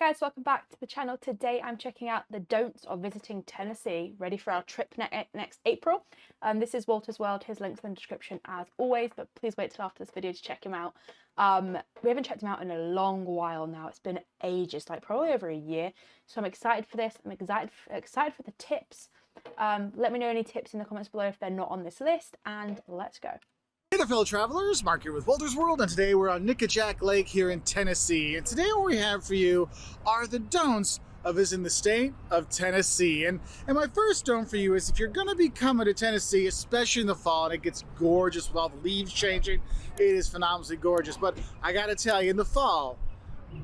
guys, welcome back to the channel. Today I'm checking out the don'ts of visiting Tennessee, ready for our trip next April. This is Walter's World. His link's in the description as always, but please wait till after this video to check him out. We haven't checked him out in a long while now. It's been ages, like probably over a year. So I'm excited for this. I'm excited for the tips. Let me know any tips in the comments below if they're not on this list, and let's go. Hey there, fellow travelers, Mark here with Walter's World, and today we're on Nickajack Lake here in Tennessee. And today what we have for you are the don'ts of visiting the state of Tennessee. And my first don't for you is if you're going to be coming to Tennessee, especially in the fall, and it gets gorgeous with all the leaves changing, it is phenomenally gorgeous. But I got to tell you, in the fall,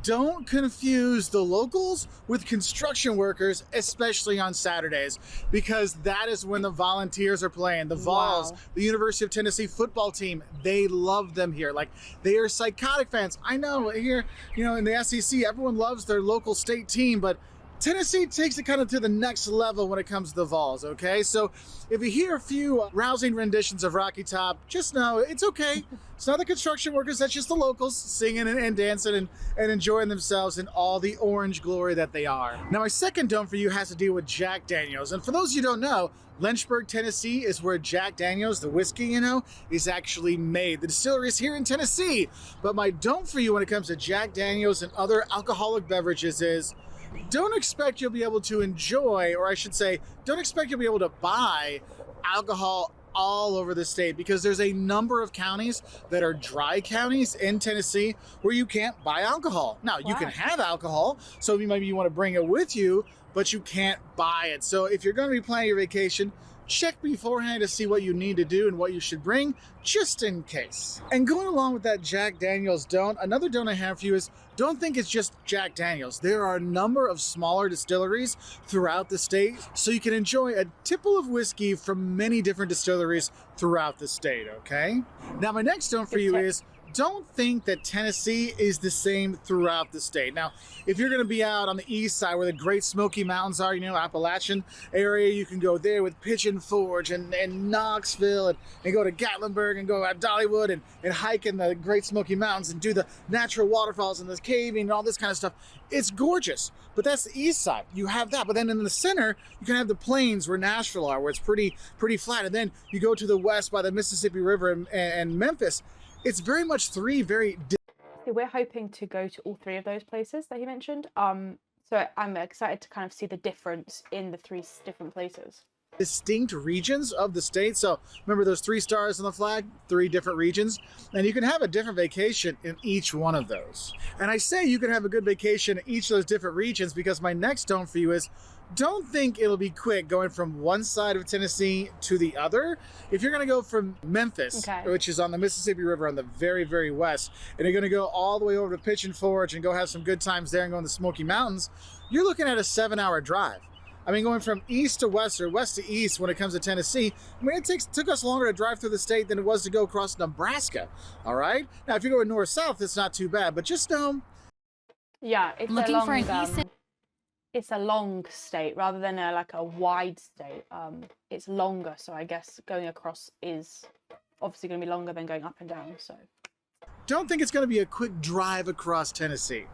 don't confuse the locals with construction workers, especially on Saturdays, because that is when the volunteers are playing. The Vols, the University of Tennessee football team, they love them here. Like, they are psychotic fans. I know here, you know, in the SEC, everyone loves their local state team, but Tennessee takes it kind of to the next level when it comes to the Vols, okay? So if you hear a few rousing renditions of Rocky Top, just know it's okay. It's not the construction workers, that's just the locals singing and dancing and enjoying themselves in all the orange glory that they are. Now, my second don't for you has to do with Jack Daniels. And for those of you who don't know, Lynchburg, Tennessee is where Jack Daniels, the whiskey, you know, is actually made. The distillery is here in Tennessee. But my don't for you when it comes to Jack Daniels and other alcoholic beverages is don't expect you'll be able to enjoy, or I should say, don't expect you'll be able to buy alcohol all over the state, because there's a number of counties that are dry counties in Tennessee where you can't buy alcohol. Now, you can have alcohol, so maybe you want to bring it with you, but you can't buy it. So if you're going to be planning your vacation, check beforehand to see what you need to do and what you should bring, just in case. And going along with that Jack Daniels don't, another don't I have for you is don't think it's just Jack Daniels. There are a number of smaller distilleries throughout the state, so you can enjoy a tipple of whiskey from many different distilleries throughout the state, okay? Now, my next don't for you is don't think that Tennessee is the same throughout the state. Now, if you're going to be out on the east side where the Great Smoky Mountains are, you know, Appalachian area, you can go there with Pigeon Forge and Knoxville and go to Gatlinburg and go out Dollywood and hike in the Great Smoky Mountains and do the natural waterfalls and the caving and all this kind of stuff. It's gorgeous, but that's the east side. You have that, but then in the center, you can have the plains where Nashville are, where it's pretty flat. And then you go to the west by the Mississippi River and Memphis. It's very much three very We're hoping to go to all three of those places that he mentioned. So I'm excited to kind of see the difference in the three different places. Distinct regions of the state. So remember those 3 stars on the flag, 3 different regions, and you can have a different vacation in each one of those. And I say you can have a good vacation in each of those different regions because my next don't for you is don't think it'll be quick going from one side of Tennessee to the other. If you're going to go from Memphis, which is on the Mississippi River on the very west, and you're going to go all the way over to Pigeon Forge and go have some good times there and go in the Smoky Mountains, you're looking at a 7-hour drive. I mean, going from east to west or west to east when it comes to Tennessee, I mean, it took us longer to drive through the state than it was to go across Nebraska, all right? Now, if you're going north-south, it's not too bad, but just know. Yeah, it's looking a long, for an east. It's a long state rather than like a wide state. It's longer, so I guess going across is obviously going to be longer than going up and down. So don't think it's going to be a quick drive across Tennessee.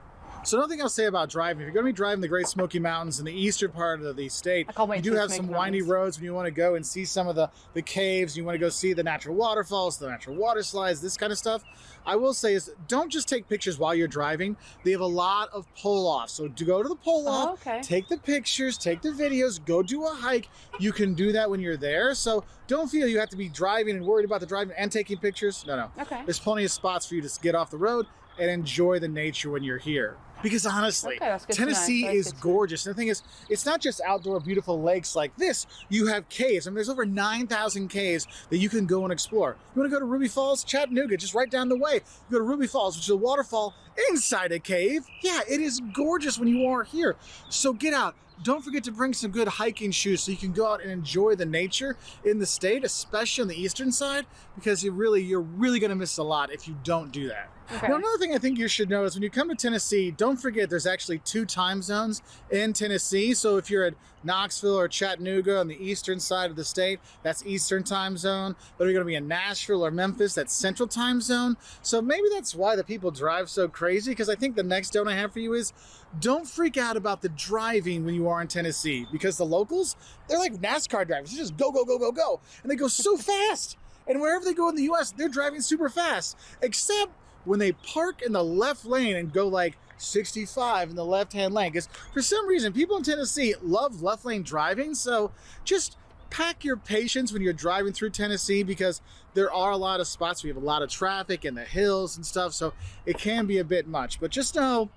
So nothing I'll say about driving. If you're going to be driving the Great Smoky Mountains in the eastern part of the state, you do have some windy roads when you want to go and see some of the caves. You want to go see the natural waterfalls, the natural water slides, this kind of stuff. I will say is don't just take pictures while you're driving. They have a lot of pull-offs. So to go to the pull-off, take the pictures, take the videos, go do a hike. You can do that when you're there. So don't feel you have to be driving and worried about the driving and taking pictures. No. There's plenty of spots for you to get off the road and enjoy the nature when you're here. Because honestly, Tennessee is gorgeous. And the thing is, it's not just outdoor beautiful lakes like this. You have caves. I mean, there's over 9,000 caves that you can go and explore. You want to go to Ruby Falls, Chattanooga, just right down the way. You go to Ruby Falls, which is a waterfall inside a cave. Yeah, it is gorgeous when you are here. So get out. Don't forget to bring some good hiking shoes so you can go out and enjoy the nature in the state, especially on the eastern side, because you're really going to miss a lot if you don't do that. Now, another thing I think you should know is when you come to Tennessee, don't don't forget there's actually 2 time zones in Tennessee. So if you're at Knoxville or Chattanooga on the eastern side of the state, that's Eastern time zone. But if you're going to be in Nashville or Memphis, that's Central time zone. So maybe that's why the people drive so crazy, because I think the next don't I have for you is don't freak out about the driving when you are in Tennessee, because the locals, they're like NASCAR drivers. They just go, go, go, go, go. And they go so fast. And wherever they go in the US, they're driving super fast, except when they park in the left lane and go like 65 in the left-hand lane. Because for some reason, people in Tennessee love left lane driving. So just pack your patience when you're driving through Tennessee, because there are a lot of spots where you have a lot of traffic in the hills and stuff. So it can be a bit much, but just know,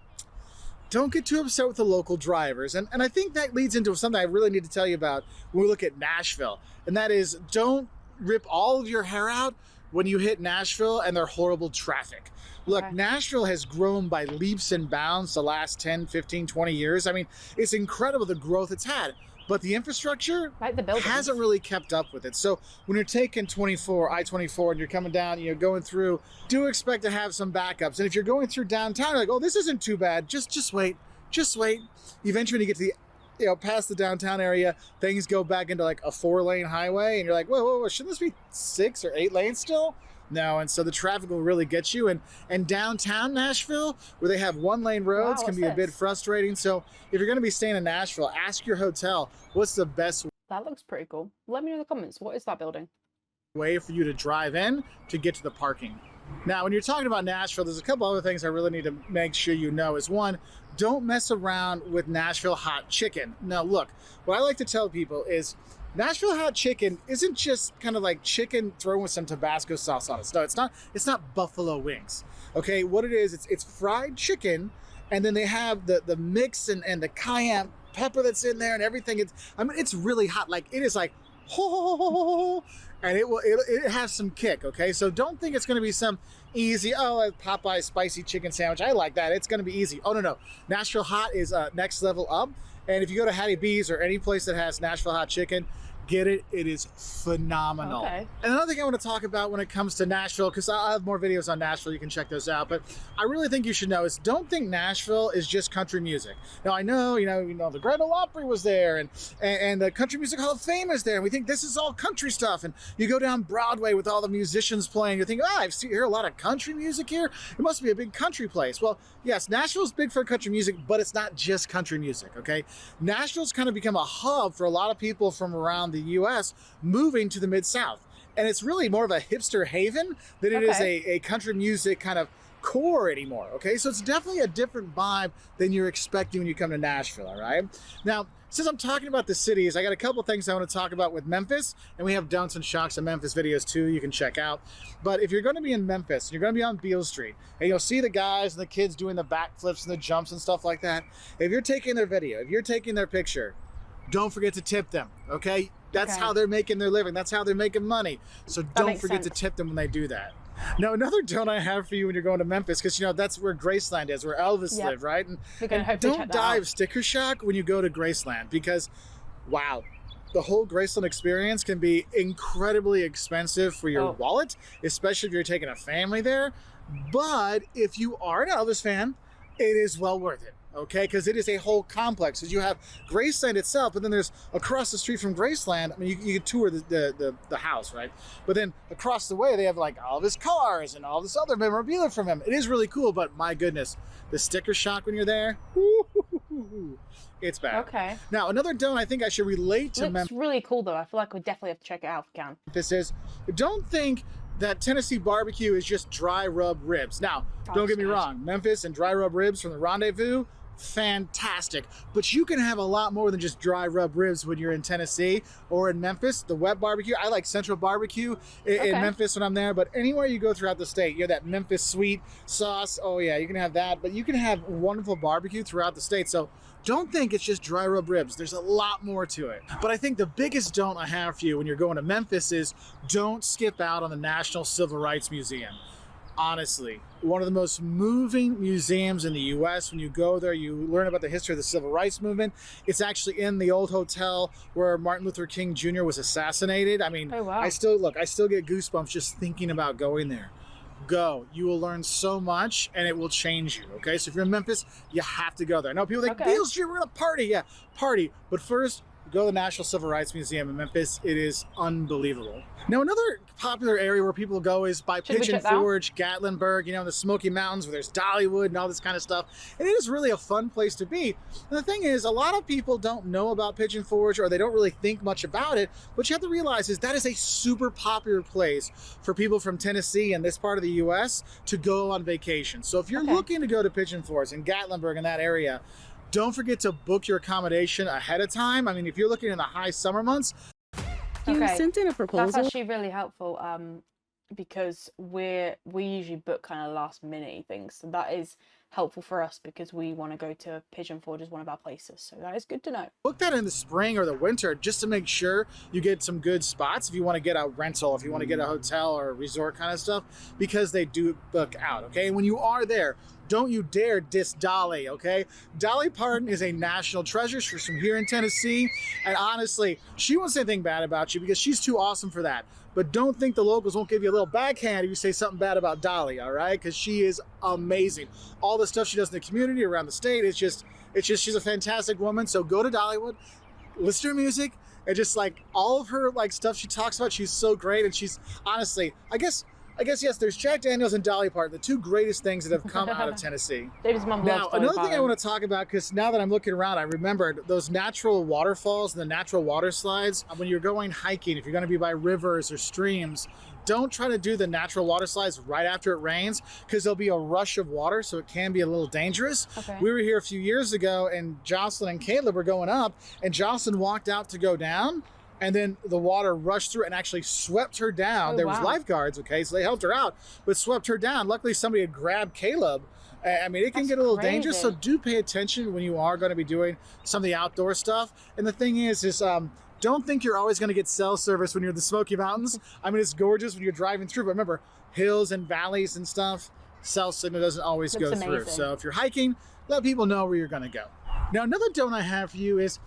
don't get too upset with the local drivers. And I think that leads into something I really need to tell you about when we look at Nashville. And that is, don't rip all of your hair out when you hit Nashville and their horrible traffic. Look, Okay. Nashville has grown by leaps and bounds the last 10, 15, 20 years. I mean, it's incredible the growth it's had, but the infrastructure Like the buildings. hasn't really kept up with it. So when you're taking I-24, and you're coming down, going through, do expect to have some backups. And if you're going through downtown, you're like, oh, this isn't too bad. Just wait. Eventually when you get to the past the downtown area, things go back into like a 4-lane highway, and you're like, whoa, shouldn't this be 6 or 8 lanes still? No, and so the traffic will really get you. And downtown Nashville, where they have 1-lane roads, Wow, can what's be a bit this? frustrating. So if you're going to be staying in Nashville, ask your hotel, what's the best That looks pretty cool. Let me know in the comments. What is that building? way for you to drive in to get to the parking? Now, when you're talking about Nashville, there's a couple other things I really need to make sure you know. Is one, don't mess around with Nashville hot chicken. Now, look, what I like to tell people is Nashville hot chicken isn't just kind of like chicken thrown with some Tabasco sauce on it. No, it's not. It's not buffalo wings. Okay, what it is, it's fried chicken, and then they have the mix and the cayenne pepper that's in there and everything. It's really hot. Like, it is like, ho, and it has some kick. Okay, so don't think it's going to be some easy, a Popeye spicy chicken sandwich. I like that. It's going to be easy. Oh, no. Nashville hot is next level up. And if you go to Hattie B's or any place that has Nashville hot chicken, get it. It is phenomenal. Okay. And another thing I want to talk about when it comes to Nashville, because I have more videos on Nashville, you can check those out, but I really think you should know is, don't think Nashville is just country music. Now, I know, the Grand Ole Opry was there, and the Country Music Hall of Fame is there, and we think this is all country stuff. And you go down Broadway with all the musicians playing, you think, I hear a lot of country music here. It must be a big country place. Well, yes, Nashville's big for country music, but it's not just country music, okay? Nashville's kind of become a hub for a lot of people from around the U.S. moving to the Mid-South. And it's really more of a hipster haven than it is Okay. a country music kind of core anymore, okay? So it's definitely a different vibe than you're expecting when you come to Nashville, all right? Now, since I'm talking about the cities, I got a couple things I want to talk about with Memphis, and we have don'ts and shocks of Memphis videos too you can check out. But if you're going to be in Memphis, and you're going to be on Beale Street, and you'll see the guys and the kids doing the backflips and the jumps and stuff like that, if you're taking their video, if you're taking their picture, don't forget to tip them, okay? That's Okay. how they're making their living. That's how they're making money. So don't makes forget to sense. tip them when they do that. Now, another don't I have for you when you're going to Memphis, because that's where Graceland is, where Elvis Yep. lived, right? And, We're gonna and hopefully don't check that dive out. sticker shock when you go to Graceland, because, wow, the whole Graceland experience can be incredibly expensive for your Oh. wallet, especially if you're taking a family there. But if you are an Elvis fan, it is well worth it. Okay, because it is a whole complex. Because you have Graceland itself, but then there's across the street from Graceland. I mean, you can tour the house, right? But then across the way, they have like all of his cars and all this other memorabilia from him. It is really cool, but my goodness, the sticker shock when you're there, it's bad. Okay. Now, another don't I think I should relate to Looks really cool though. I feel like we definitely have to check it out if we can. Memphis is, don't think that Tennessee barbecue is just dry rub ribs. Now, don't get me Understand. wrong, Memphis and dry rub ribs from the Rendezvous, fantastic. But you can have a lot more than just dry rub ribs when you're in Tennessee or in Memphis. The wet barbecue, I like Central Barbecue in Okay. Memphis when I'm there, but anywhere you go throughout the state, you have that Memphis sweet sauce. Oh yeah, you can have that, but you can have wonderful barbecue throughout the state. So don't think it's just dry rub ribs. There's a lot more to it. But I think the biggest don't I have for you when you're going to Memphis is don't skip out on the National Civil Rights Museum. Honestly, one of the most moving museums in the U.S. When you go there, you learn about the history of the Civil Rights Movement. It's actually in the old hotel where Martin Luther King Jr. was assassinated. I mean, Oh, wow. I still get goosebumps just thinking about going there. go. You will learn so much and it will change you, okay? So if you're in Memphis, you have to go there. I know people think, Okay. Beesley, we're gonna party. Yeah, party. But first, go to the National Civil Rights Museum in Memphis. It is unbelievable. Now, another popular area where people go is by Should we Pigeon check that out? Forge, Gatlinburg, you know, the Smoky Mountains where there's Dollywood and all this kind of stuff. And it is really a fun place to be. And the thing is, a lot of people don't know about Pigeon Forge or they don't really think much about it. What you have to realize is that is a super popular place for people from Tennessee and this part of the U.S. to go on vacation. So if you're looking to go to Pigeon Forge and Gatlinburg in that area, don't forget to book your accommodation ahead of time. I mean, if you're looking in the high summer months. You sent in a proposal. That's actually really helpful because we usually book kind of last minute things. So that is helpful for us because we want to go to Pigeon Forge as one of our places. So that is good to know. Book that in the spring or the winter just to make sure you get some good spots if you want to get a rental, if you want to get a hotel or a resort kind of stuff, because they do book out, okay? And when you are there, don't you dare diss Dolly, okay? Dolly Parton is a national treasure. She's from here in Tennessee. And honestly, she won't say anything bad about you because she's too awesome for that. But don't think the locals won't give you a little backhand if you say something bad about Dolly, all right? Because she is amazing. All the stuff she does in the community around the state, it's just she's a fantastic woman. So go to Dollywood, listen to her music, and just like all of her like stuff she talks about, she's so great. And she's honestly, I guess yes, there's Jack Daniels and Dolly Parton, the two greatest things that have come out of Tennessee. David's mum Now, loves Dolly another thing I Parton. want to talk about, because now that I'm looking around, I remembered those natural waterfalls and the natural water slides. When you're going hiking, if you're going to be by rivers or streams, don't try to do the natural water slides right after it rains because there'll be a rush of water, so it can be a little dangerous. Okay. We were here a few years ago, and Jocelyn and Caleb were going up, and Jocelyn walked out to go down, and then the water rushed through and actually swept her down. Oh, there was wow. lifeguards, okay, so they helped her out, but swept her down. Luckily, somebody had grabbed Caleb. I mean, it can That's get a little dangerous, so crazy. do pay attention when you are going to be doing some of the outdoor stuff. And the thing is don't think you're always going to get cell service when you're in the Smoky Mountains. I mean, it's gorgeous when you're driving through, but remember, hills and valleys and stuff, cell signal doesn't always Looks go through. amazing. So if you're hiking, let people know where you're going to go. Now, another don't I have for you is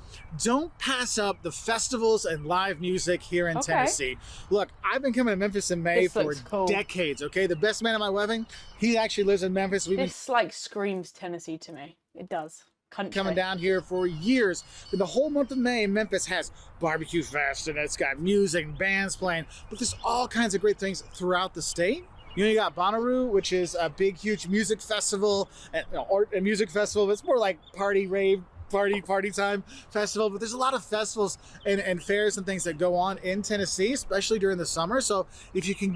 don't pass up the festivals and live music here in Tennessee. Look, I've been coming to Memphis in May This for looks cool. decades, okay? The best man at my wedding, he actually lives in Memphis. We've been This like screams Tennessee to me. It does. Country. coming down here for years. And the whole month of May, Memphis has Barbecue Fest, and it's got music and bands playing, but there's all kinds of great things throughout the state. You know, you got Bonnaroo, which is a big, huge music festival, and art and music festival. It's more like party, rave, party time festival. But there's a lot of festivals and fairs and things that go on in Tennessee, especially during the summer. So if you can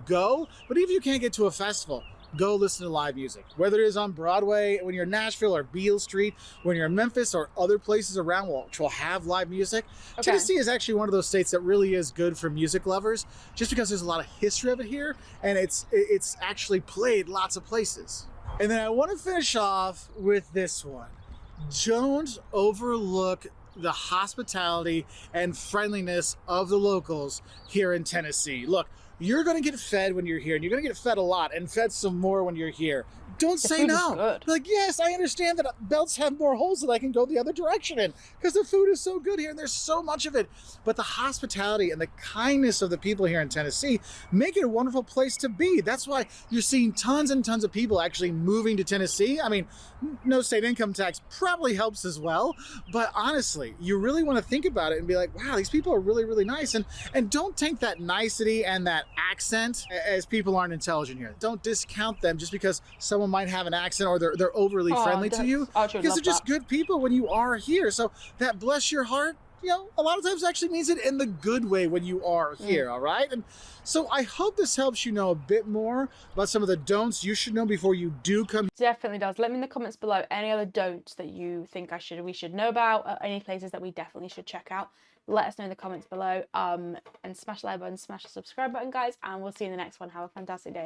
go. But even if you can't get to a festival, go listen to live music. Whether it is on Broadway, when you're in Nashville or Beale Street, when you're in Memphis or other places around which will have live music. Okay. Tennessee is actually one of those states that really is good for music lovers, just because there's a lot of history of it here, and it's actually played lots of places. And then I want to finish off with this one. Don't overlook the hospitality and friendliness of the locals here in Tennessee. Look, you're going to get fed when you're here, and you're going to get fed a lot and fed some more when you're here. Don't The say food is no. good. Like, yes, I understand that belts have more holes that I can go the other direction in because the food is so good here and there's so much of it. But the hospitality and the kindness of the people here in Tennessee make it a wonderful place to be. That's why you're seeing tons and tons of people actually moving to Tennessee. I mean, no state income tax probably helps as well. But honestly, you really want to think about it and be like, wow, these people are really, really nice. And don't take that nicety and that accent as people aren't intelligent here. Don't discount them just because someone might have an accent or they're overly friendly to you, because they're just good people when you are here. So that bless your heart, you know, a lot of times actually means it in the good way when you are here. All right. And so I hope this helps you know a bit more about some of the don'ts you should know before you do come. Definitely does. Let me in the comments below any other don'ts that you think we should know about, or any places that we definitely should check out. Let us know in the comments below. And smash the like button, smash the subscribe button, guys, and we'll see you in the next one. Have a fantastic day.